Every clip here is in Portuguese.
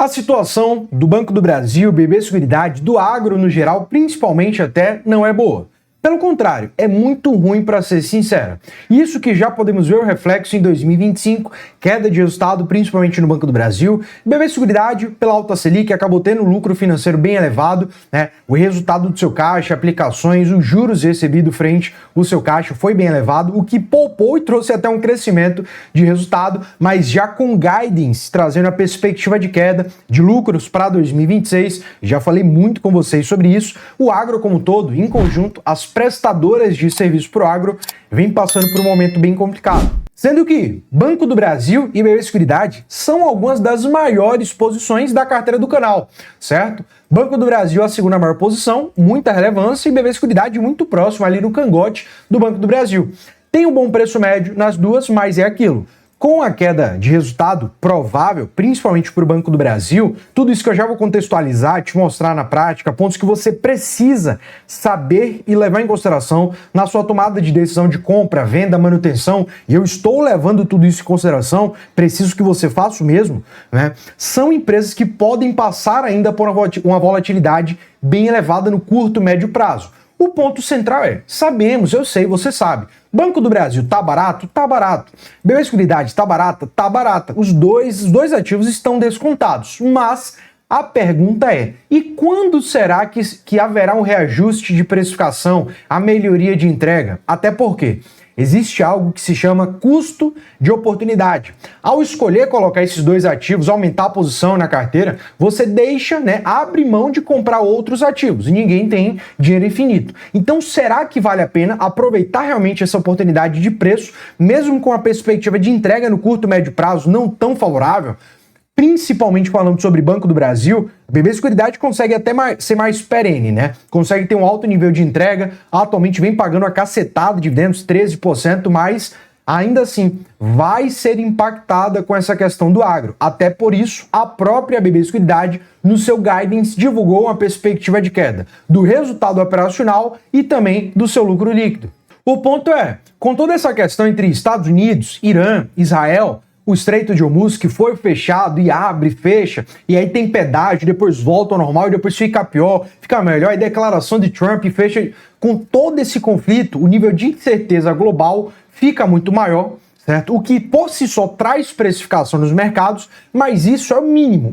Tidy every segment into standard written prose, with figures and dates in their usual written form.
A situação do Banco do Brasil, BB Seguridade, do agro no geral, principalmente até, não é boa. Pelo contrário, é muito ruim para ser sincero. Isso que já podemos ver o reflexo em 2025, queda de resultado principalmente no Banco do Brasil. BB Seguridade, pela alta Selic, acabou tendo um lucro financeiro bem elevado, né? O resultado do seu caixa, aplicações, os juros recebidos frente ao seu caixa foi bem elevado, o que poupou e trouxe até um crescimento de resultado, mas já com guidance, trazendo a perspectiva de queda de lucros para 2026. Já falei muito com vocês sobre isso. O agro como um todo, em conjunto, as prestadoras de serviço para o agro vêm passando por um momento bem complicado. Sendo que Banco do Brasil e BB Seguridade são algumas das maiores posições da carteira do canal, certo? Banco do Brasil a segunda maior posição, muita relevância, e BB Seguridade muito próximo ali no cangote do Banco do Brasil. Tem um bom preço médio nas duas, mas é aquilo. Com a queda de resultado provável, principalmente para o Banco do Brasil, tudo isso que eu já vou contextualizar, te mostrar na prática, pontos que você precisa saber e levar em consideração na sua tomada de decisão de compra, venda, manutenção, e eu estou levando tudo isso em consideração, preciso que você faça o mesmo, né? São empresas que podem passar ainda por uma volatilidade bem elevada no curto e médio prazo. O ponto central é, sabemos, eu sei, você sabe, Banco do Brasil tá barato? Tá barato. BB Seguridade tá barata? Tá barata. Os dois ativos estão descontados, mas a pergunta é, e quando será que haverá um reajuste de precificação, a melhoria de entrega? Até porque existe algo que se chama custo de oportunidade. Ao escolher colocar esses dois ativos, aumentar a posição na carteira, você deixa, abre mão de comprar outros ativos. E ninguém tem dinheiro infinito. Então, será que vale a pena aproveitar realmente essa oportunidade de preço, mesmo com a perspectiva de entrega no curto e médio prazo não tão favorável? Principalmente falando sobre Banco do Brasil, a BB Seguridade consegue até ser mais perene, né? Consegue ter um alto nível de entrega, atualmente vem pagando a cacetada de dividendos, 13%, mas ainda assim vai ser impactada com essa questão do agro. Até por isso, a própria BB Seguridade, no seu guidance, divulgou uma perspectiva de queda do resultado operacional e também do seu lucro líquido. O ponto é, com toda essa questão entre Estados Unidos, Irã, Israel, o Estreito de Hormuz que foi fechado e abre, fecha, e aí tem pedágio, depois volta ao normal e depois fica pior, fica melhor, e declaração de Trump fecha. Com todo esse conflito, o nível de incerteza global fica muito maior, certo? O que por si só traz precificação nos mercados, mas isso é o mínimo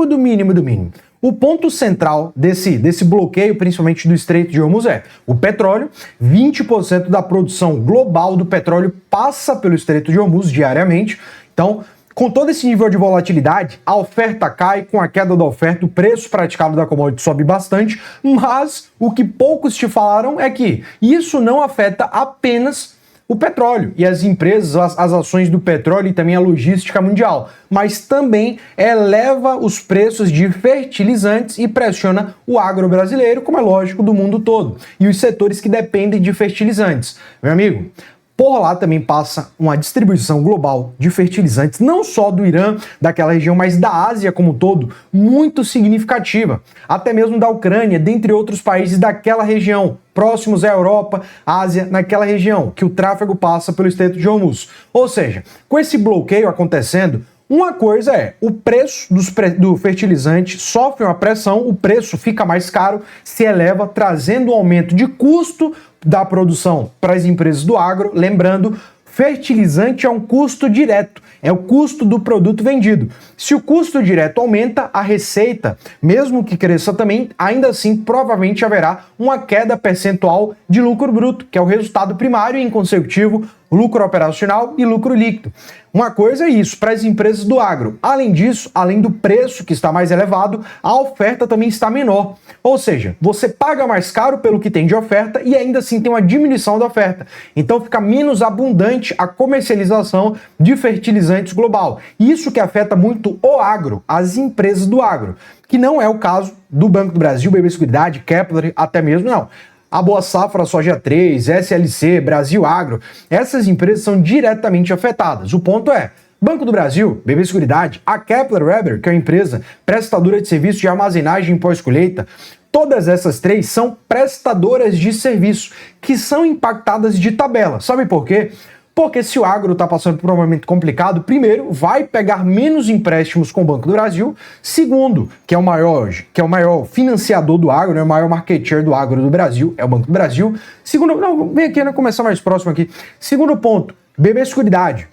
do mínimo do mínimo. O ponto central desse bloqueio, principalmente do Estreito de Hormuz, é o petróleo. 20% da produção global do petróleo passa pelo Estreito de Hormuz diariamente. Então, com todo esse nível de volatilidade, a oferta cai, com a queda da oferta, o preço praticado da commodity sobe bastante, mas o que poucos te falaram é que isso não afeta apenas o petróleo e as empresas, as ações do petróleo e também a logística mundial, mas também eleva os preços de fertilizantes e pressiona o agro brasileiro, como é lógico, do mundo todo, e os setores que dependem de fertilizantes. Meu amigo, por lá também passa uma distribuição global de fertilizantes, não só do Irã, daquela região, mas da Ásia como um todo, muito significativa. Até mesmo da Ucrânia, dentre outros países daquela região, próximos à Europa, Ásia, naquela região, que o tráfego passa pelo Estreito de Hormuz. Ou seja, com esse bloqueio acontecendo, uma coisa é, o preço do fertilizante sofre uma pressão, o preço fica mais caro, se eleva, trazendo um aumento de custo da produção para as empresas do agro. Lembrando, fertilizante é um custo direto, é o custo do produto vendido. Se o custo direto aumenta, a receita, mesmo que cresça também, ainda assim provavelmente haverá uma queda percentual de lucro bruto, que é o resultado primário e em consecutivo lucro operacional e lucro líquido. Uma coisa é isso para as empresas do agro. Além disso, além do preço que está mais elevado, a oferta também está menor. Ou seja, você paga mais caro pelo que tem de oferta e ainda assim tem uma diminuição da oferta. Então fica menos abundante a comercialização de fertilizantes global. Isso que afeta muito o agro, as empresas do agro, que não é o caso do Banco do Brasil, BB Seguridade, Kepler, até mesmo não. A Boa Safra, Soja 3, SLC, Brasil Agro, essas empresas são diretamente afetadas. O ponto é, Banco do Brasil, BB Seguridade, a Kepler Weber, que é uma empresa prestadora de serviço de armazenagem pós-colheita, todas essas três são prestadoras de serviço que são impactadas de tabela. Sabe por quê? Porque se o agro está passando por um momento complicado, primeiro, vai pegar menos empréstimos com o Banco do Brasil, segundo, que é o maior financiador do agro, né, o maior market share do agro do Brasil, é o Banco do Brasil. Segundo, não, vem aqui, né, começar mais próximo aqui. Segundo ponto, BB Seguridade.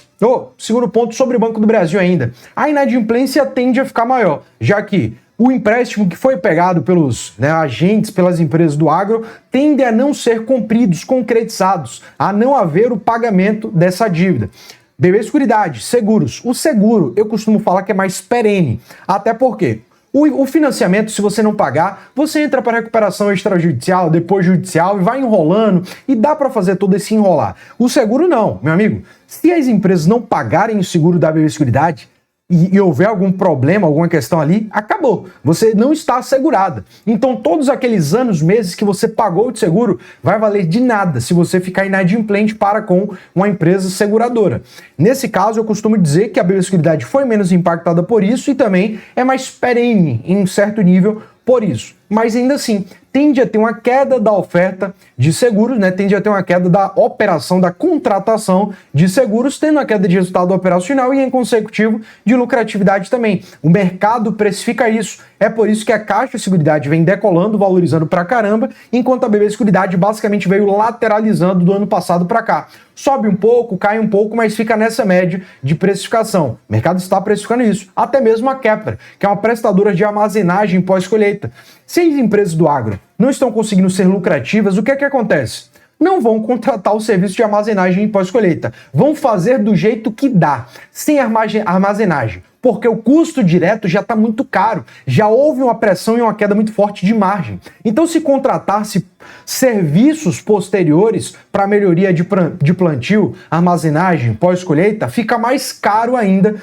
Segundo ponto sobre o Banco do Brasil ainda. A inadimplência tende a ficar maior, já que o empréstimo que foi pegado pelos agentes, pelas empresas do agro, tende a não ser cumpridos, concretizados, a não haver o pagamento dessa dívida. BB Seguridade, seguros. O seguro, eu costumo falar que é mais perene, até porque o financiamento, se você não pagar, você entra para recuperação extrajudicial, depois judicial e vai enrolando e dá para fazer todo esse enrolar. O seguro não, meu amigo. Se as empresas não pagarem o seguro da BB Seguridade, e houver algum problema, alguma questão ali, acabou. Você não está assegurada. Então, todos aqueles anos, meses que você pagou de seguro, vai valer de nada se você ficar inadimplente para com uma empresa seguradora. Nesse caso, eu costumo dizer que a BB Seguridade foi menos impactada por isso e também é mais perene em um certo nível por isso. Mas ainda assim, tende a ter uma queda da oferta de seguros, né? Tende a ter uma queda da operação, da contratação de seguros, tendo uma queda de resultado operacional e, em consecutivo, de lucratividade também. O mercado precifica isso. É por isso que a Caixa Seguridade vem decolando, valorizando pra caramba, enquanto a BB Seguridade basicamente veio lateralizando do ano passado para cá. Sobe um pouco, cai um pouco, mas fica nessa média de precificação. O mercado está precificando isso. Até mesmo a Kepler, que é uma prestadora de armazenagem pós-colheita. Se as empresas do agro não estão conseguindo ser lucrativas, o que é que acontece? Não vão contratar o serviço de armazenagem pós-colheita. Vão fazer do jeito que dá, sem armazenagem. Porque o custo direto já está muito caro, já houve uma pressão e uma queda muito forte de margem. Então, se contratar-se serviços posteriores para melhoria de plantio, armazenagem, pós-colheita, fica mais caro ainda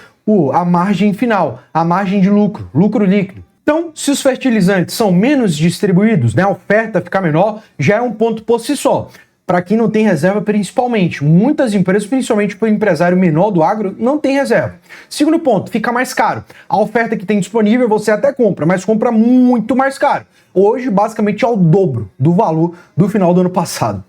a margem final, a margem de lucro, lucro líquido. Então, se os fertilizantes são menos distribuídos, né, a oferta fica menor, já é um ponto por si só. Para quem não tem reserva, principalmente. Muitas empresas, principalmente para o empresário menor do agro, não tem reserva. Segundo ponto, fica mais caro. A oferta que tem disponível você até compra, mas compra muito mais caro. Hoje, basicamente, é o dobro do valor do final do ano passado.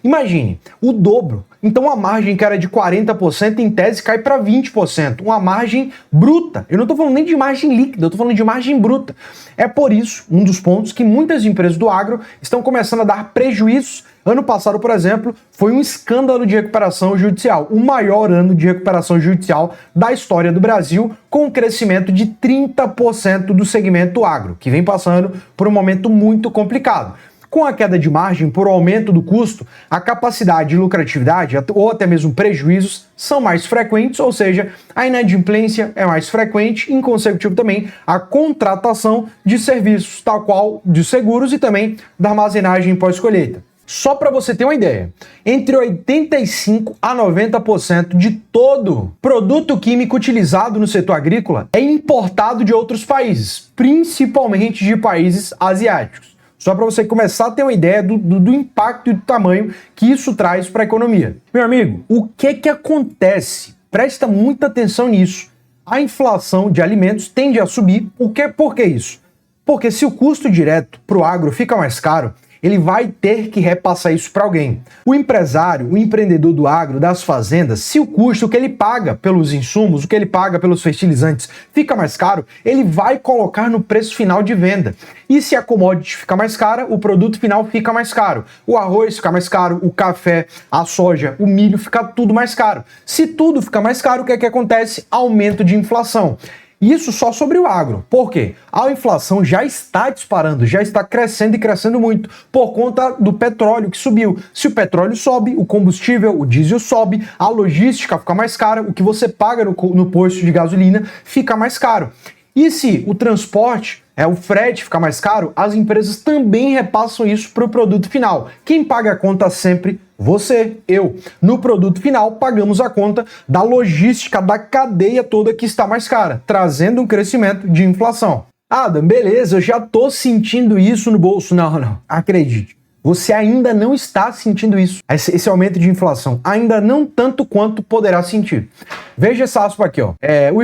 Imagine, o dobro. Então, a margem que era de 40%, em tese, cai para 20%. Uma margem bruta. Eu não estou falando nem de margem líquida, eu estou falando de margem bruta. É por isso, um dos pontos, que muitas empresas do agro estão começando a dar prejuízos. Ano passado, por exemplo, foi um escândalo de recuperação judicial, o maior ano de recuperação judicial da história do Brasil, com um crescimento de 30% do segmento agro, que vem passando por um momento muito complicado. Com a queda de margem por aumento do custo, a capacidade de lucratividade ou até mesmo prejuízos são mais frequentes, ou seja, a inadimplência é mais frequente, em consecutivo também a contratação de serviços, tal qual de seguros e também da armazenagem pós-colheita. Só para você ter uma ideia, entre 85% a 90% de todo produto químico utilizado no setor agrícola é importado de outros países, principalmente de países asiáticos. Só para você começar a ter uma ideia do impacto e do tamanho que isso traz para a economia. Meu amigo, o que acontece? Presta muita atenção nisso. A inflação de alimentos tende a subir. Por que isso? Porque se o custo direto para o agro fica mais caro, ele vai ter que repassar isso para alguém. O empresário, o empreendedor do agro, das fazendas, se o custo que ele paga pelos insumos, o que ele paga pelos fertilizantes fica mais caro, ele vai colocar no preço final de venda. E se a commodity fica mais cara, o produto final fica mais caro. O arroz fica mais caro, o café, a soja, o milho fica tudo mais caro. Se tudo fica mais caro, o que é que acontece? Aumento de inflação. Isso só sobre o agro. Por quê? A inflação já está disparando, já está crescendo e crescendo muito por conta do petróleo que subiu. Se o petróleo sobe, o combustível, o diesel sobe, a logística fica mais cara, o que você paga no posto de gasolina fica mais caro. E se o transporte, o frete ficar mais caro, as empresas também repassam isso para o produto final. Quem paga a conta sempre? Você, eu. No produto final, pagamos a conta da logística, da cadeia toda que está mais cara, trazendo um crescimento de inflação. Adam, beleza, eu já tô sentindo isso no bolso. Não, acredite. Você ainda não está sentindo isso, esse aumento de inflação. Ainda não tanto quanto poderá sentir. Veja essa aspa aqui, ó.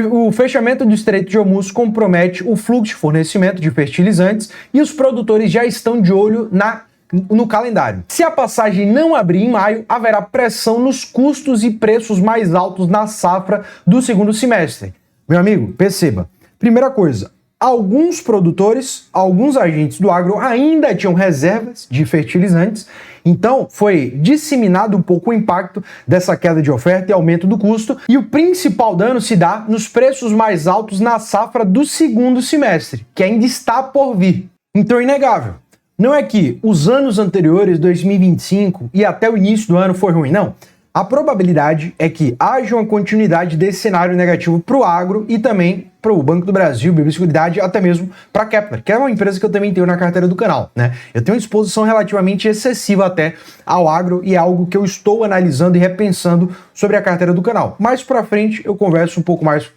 O fechamento do Estreito de Hormuz compromete o fluxo de fornecimento de fertilizantes e os produtores já estão de olho na no calendário. Se a passagem não abrir em maio, haverá pressão nos custos e preços mais altos na safra do segundo semestre. Meu amigo, perceba. Primeira coisa, alguns produtores, alguns agentes do agro ainda tinham reservas de fertilizantes, então foi disseminado um pouco o impacto dessa queda de oferta e aumento do custo, e o principal dano se dá nos preços mais altos na safra do segundo semestre, que ainda está por vir. Então é inegável. Não é que os anos anteriores, 2025 e até o início do ano foi ruim, não. A probabilidade é que haja uma continuidade desse cenário negativo para o agro e também para o Banco do Brasil, BB Seguridade, até mesmo para a Kepler, que é uma empresa que eu também tenho na carteira do canal, né? Eu tenho uma exposição relativamente excessiva até ao agro e é algo que eu estou analisando e repensando sobre a carteira do canal. Mais para frente eu converso um pouco mais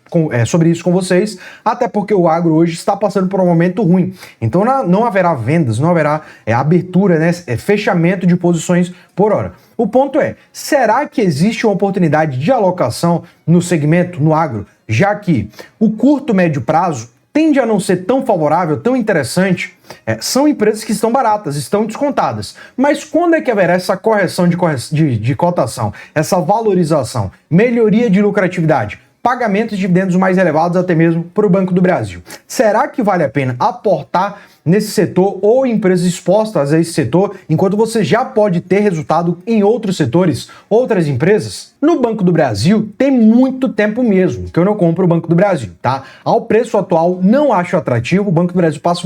sobre isso com vocês, até porque o agro hoje está passando por um momento ruim. Então não haverá vendas, não haverá abertura, né? Fechamento de posições por hora. O ponto é, será que existe uma oportunidade de alocação no segmento, no agro, já que o curto médio prazo tende a não ser tão favorável, tão interessante? São empresas que estão baratas, estão descontadas. Mas quando é que haverá essa correção de cotação, essa valorização, melhoria de lucratividade, pagamentos de dividendos mais elevados até mesmo para o Banco do Brasil? Será que vale a pena aportar nesse setor ou empresas expostas a esse setor, enquanto você já pode ter resultado em outros setores, outras empresas? No Banco do Brasil tem muito tempo mesmo que eu não compro o Banco do Brasil, tá? Ao preço atual não acho atrativo, o Banco do Brasil passa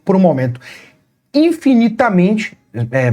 por um momento infinitamente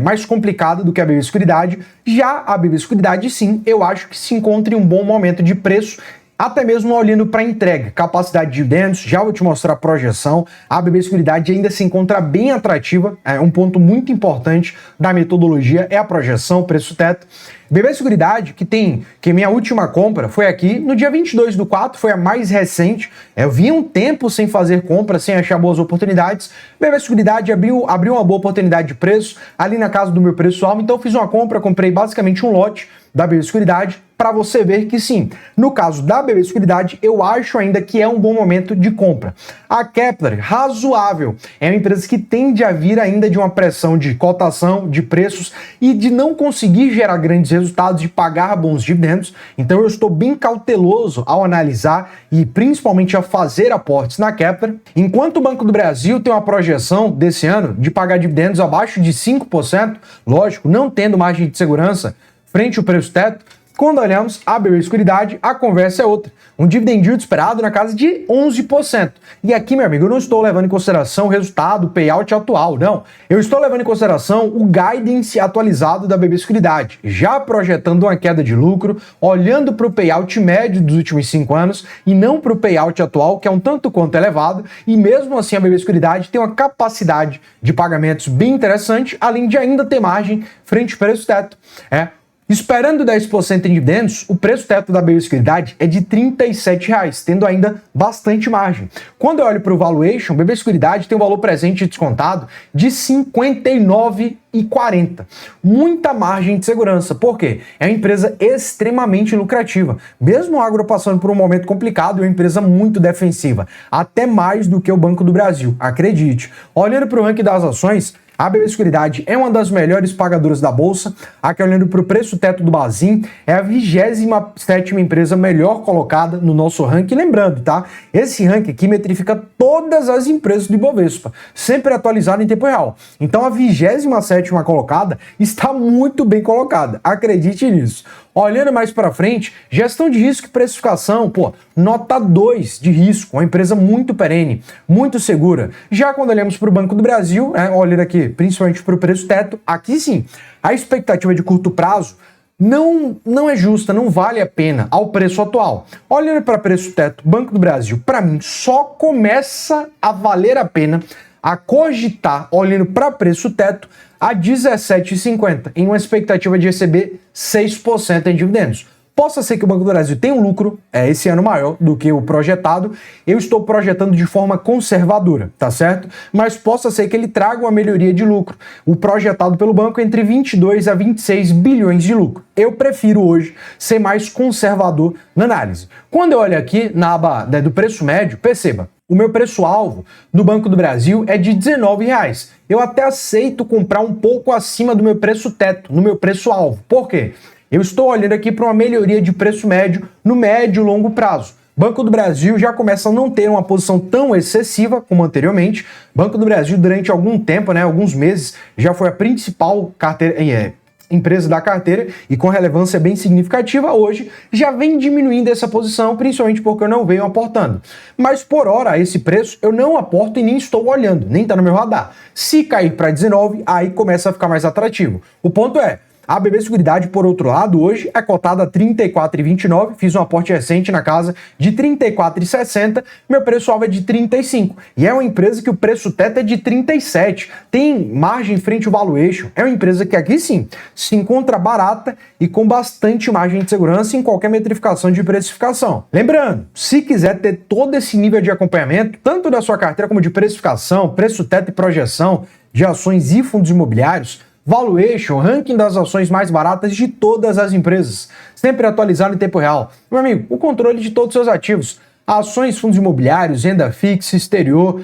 mais complicado do que a BB Seguridade. Já a BB Seguridade, sim, eu acho que se encontra em um bom momento de preço, até mesmo olhando para a entrega, capacidade de dividendos, já vou te mostrar a projeção. A BB Seguridade ainda se encontra bem atrativa, um ponto muito importante da metodologia é a projeção, preço-teto. BB Seguridade, que minha última compra foi aqui no dia 22/4, foi a mais recente. Eu vinha um tempo sem fazer compra, sem achar boas oportunidades. BB Seguridade abriu uma boa oportunidade de preço, ali na casa do meu preço-alvo, então eu fiz uma compra, comprei basicamente um lote da BB Seguridade, para você ver que sim, no caso da BB Seguridade, eu acho ainda que é um bom momento de compra. A Kepler, razoável, é uma empresa que tende a vir ainda de uma pressão de cotação, de preços e de não conseguir gerar grandes resultados, de pagar bons dividendos, então eu estou bem cauteloso ao analisar e principalmente a fazer aportes na Kepler, enquanto o Banco do Brasil tem uma projeção desse ano de pagar dividendos abaixo de 5%, lógico, não tendo margem de segurança frente ao preço-teto. Quando olhamos a BB Seguridade, a conversa é outra. Um dividend yield esperado na casa de 11%. E aqui, meu amigo, eu não estou levando em consideração o resultado, o payout atual, não. Eu estou levando em consideração o guidance atualizado da BB Seguridade, já projetando uma queda de lucro, olhando para o payout médio dos últimos 5 anos e não para o payout atual, que é um tanto quanto elevado, e mesmo assim a BB Seguridade tem uma capacidade de pagamentos bem interessante, além de ainda ter margem frente ao preço-teto. Esperando 10% em dividendos, o preço-teto da BB Seguridade é de R$ 37,00, tendo ainda bastante margem. Quando eu olho para o valuation, BB Seguridade tem um valor presente e descontado de R$ 59,40. Muita margem de segurança. Por quê? É uma empresa extremamente lucrativa. Mesmo o agro passando por um momento complicado, é uma empresa muito defensiva. Até mais do que o Banco do Brasil, acredite. Olhando para o ranking das ações, a BB Seguridade é uma das melhores pagadoras da bolsa. Aqui, olhando para o preço-teto do Bazin, é a 27ª empresa melhor colocada no nosso ranking. Lembrando, tá? Esse ranking aqui metrifica todas as empresas do Ibovespa, sempre atualizado em tempo real. Então a 27ª colocada está muito bem colocada, acredite nisso. Olhando mais para frente, gestão de risco e precificação, nota 2 de risco, uma empresa muito perene, muito segura. Já quando olhamos para o Banco do Brasil, olhando aqui principalmente para o preço-teto, aqui sim, a expectativa de curto prazo não é justa, não vale a pena ao preço atual. Olhando para preço-teto, Banco do Brasil, para mim, só começa a valer a pena a cogitar, olhando para preço-teto, a R$ 17,50, em uma expectativa de receber 6% em dividendos. Possa ser que o Banco do Brasil tenha um lucro esse ano maior do que o projetado, eu estou projetando de forma conservadora, tá certo? Mas possa ser que ele traga uma melhoria de lucro. O projetado pelo banco é entre 22 a 26 bilhões de lucro. Eu prefiro hoje ser mais conservador na análise. Quando eu olho aqui na aba do preço médio, perceba, O meu preço-alvo no Banco do Brasil é de R$19. Eu até aceito comprar um pouco acima do meu preço-teto, no meu preço-alvo. Por quê? Eu estou olhando aqui para uma melhoria de preço médio no médio e longo prazo. Banco do Brasil já começa a não ter uma posição tão excessiva como anteriormente. Banco do Brasil, durante algum tempo, alguns meses, já foi a principal empresa da carteira e com relevância bem significativa. Hoje já vem diminuindo essa posição, principalmente porque eu não venho aportando. Mas por hora, esse preço eu não aporto e nem estou olhando, nem está no meu radar. Se cair para 19, aí começa a ficar mais atrativo. O ponto é, a BB Seguridade, por outro lado, hoje é cotada a R$ 34,29, fiz um aporte recente na casa de R$ 34,60, meu preço-alvo é de R$ 35, e é uma empresa que o preço-teto é de R$ 37, tem margem frente ao valuation, é uma empresa que aqui sim se encontra barata e com bastante margem de segurança em qualquer metrificação de precificação. Lembrando, se quiser ter todo esse nível de acompanhamento, tanto da sua carteira como de precificação, preço-teto e projeção de ações e fundos imobiliários, valuation, ranking das ações mais baratas de todas as empresas, sempre atualizado em tempo real. Meu amigo, o controle de todos os seus ativos, ações, fundos imobiliários, renda fixa, exterior,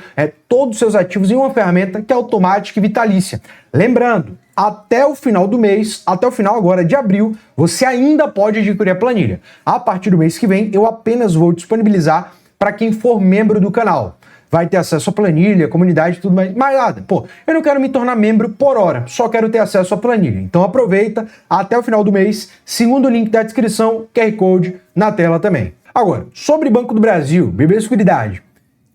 todos os seus ativos em uma ferramenta que é automática e vitalícia. Lembrando, até o final do mês, até o final agora de abril, você ainda pode adquirir a planilha. A partir do mês que vem, eu apenas vou disponibilizar para quem for membro do canal. Vai ter acesso à planilha, comunidade e tudo mais. Mas nada, eu não quero me tornar membro por hora, só quero ter acesso à planilha. Então aproveita até o final do mês, segundo o link da descrição, QR Code na tela também. Agora, sobre Banco do Brasil, BB Seguridade.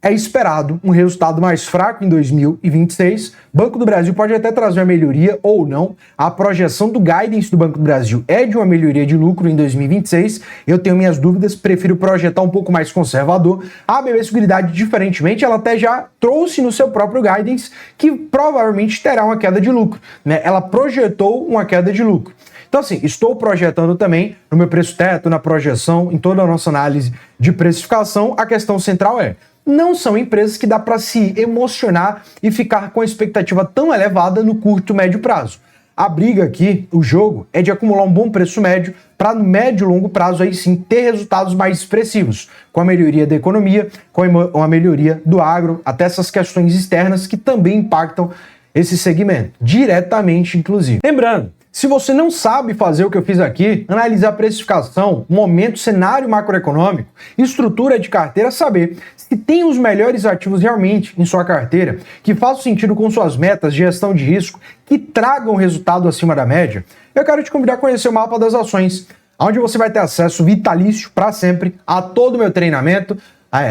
É esperado um resultado mais fraco em 2026. Banco do Brasil pode até trazer uma melhoria ou não. A projeção do guidance do Banco do Brasil é de uma melhoria de lucro em 2026. Eu tenho minhas dúvidas, prefiro projetar um pouco mais conservador. A BB Seguridade, diferentemente, ela até já trouxe no seu próprio guidance que provavelmente terá uma queda de lucro, Ela projetou uma queda de lucro. Então, assim, estou projetando também no meu preço-teto, na projeção, em toda a nossa análise de precificação. A questão central não são empresas que dá para se emocionar e ficar com a expectativa tão elevada no curto e médio prazo. A briga aqui, o jogo, é de acumular um bom preço médio para no médio e longo prazo aí sim ter resultados mais expressivos, com a melhoria da economia, com a melhoria do agro, até essas questões externas que também impactam esse segmento, diretamente inclusive. Lembrando, se você não sabe fazer o que eu fiz aqui, analisar precificação, momento, cenário macroeconômico, estrutura de carteira, saber se tem os melhores ativos realmente em sua carteira, que façam sentido com suas metas de gestão de risco, que tragam resultado acima da média, eu quero te convidar a conhecer o mapa das ações, onde você vai ter acesso vitalício para sempre a todo o meu treinamento,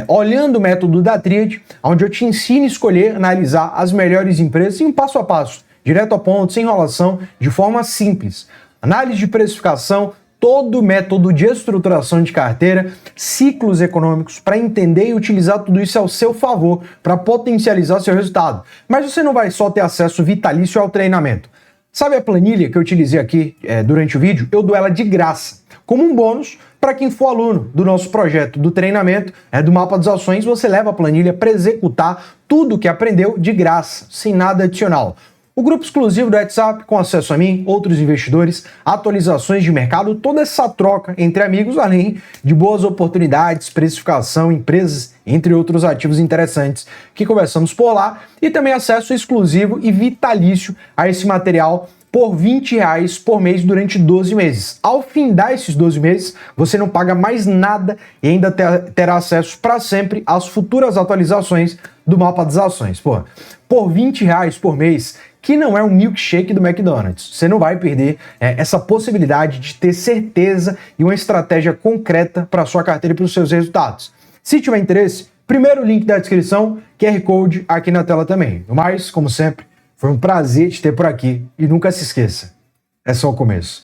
olhando o método da Tríade, onde eu te ensino a escolher, analisar as melhores empresas em um passo a passo, direto ao ponto, sem enrolação, de forma simples. Análise de precificação, todo o método de estruturação de carteira, ciclos econômicos, para entender e utilizar tudo isso ao seu favor, para potencializar seu resultado. Mas você não vai só ter acesso vitalício ao treinamento. Sabe a planilha que eu utilizei aqui durante o vídeo? Eu dou ela de graça, como um bônus para quem for aluno do nosso projeto do treinamento, do Mapa das Ações. Você leva a planilha para executar tudo o que aprendeu de graça, sem nada adicional. O grupo exclusivo do WhatsApp, com acesso a mim, outros investidores, atualizações de mercado, toda essa troca entre amigos, além de boas oportunidades, precificação, empresas, entre outros ativos interessantes que conversamos por lá, e também acesso exclusivo e vitalício a esse material por R$20 por mês durante 12 meses. Ao findar esses 12 meses, você não paga mais nada e ainda terá acesso para sempre às futuras atualizações do Mapa das Ações. Por R$20 por mês, que não é um milkshake do McDonald's. Você não vai perder essa possibilidade de ter certeza e uma estratégia concreta para a sua carteira e para os seus resultados. Se tiver interesse, primeiro link da descrição, QR Code aqui na tela também. No mais, como sempre, foi um prazer te ter por aqui e nunca se esqueça, é só o começo.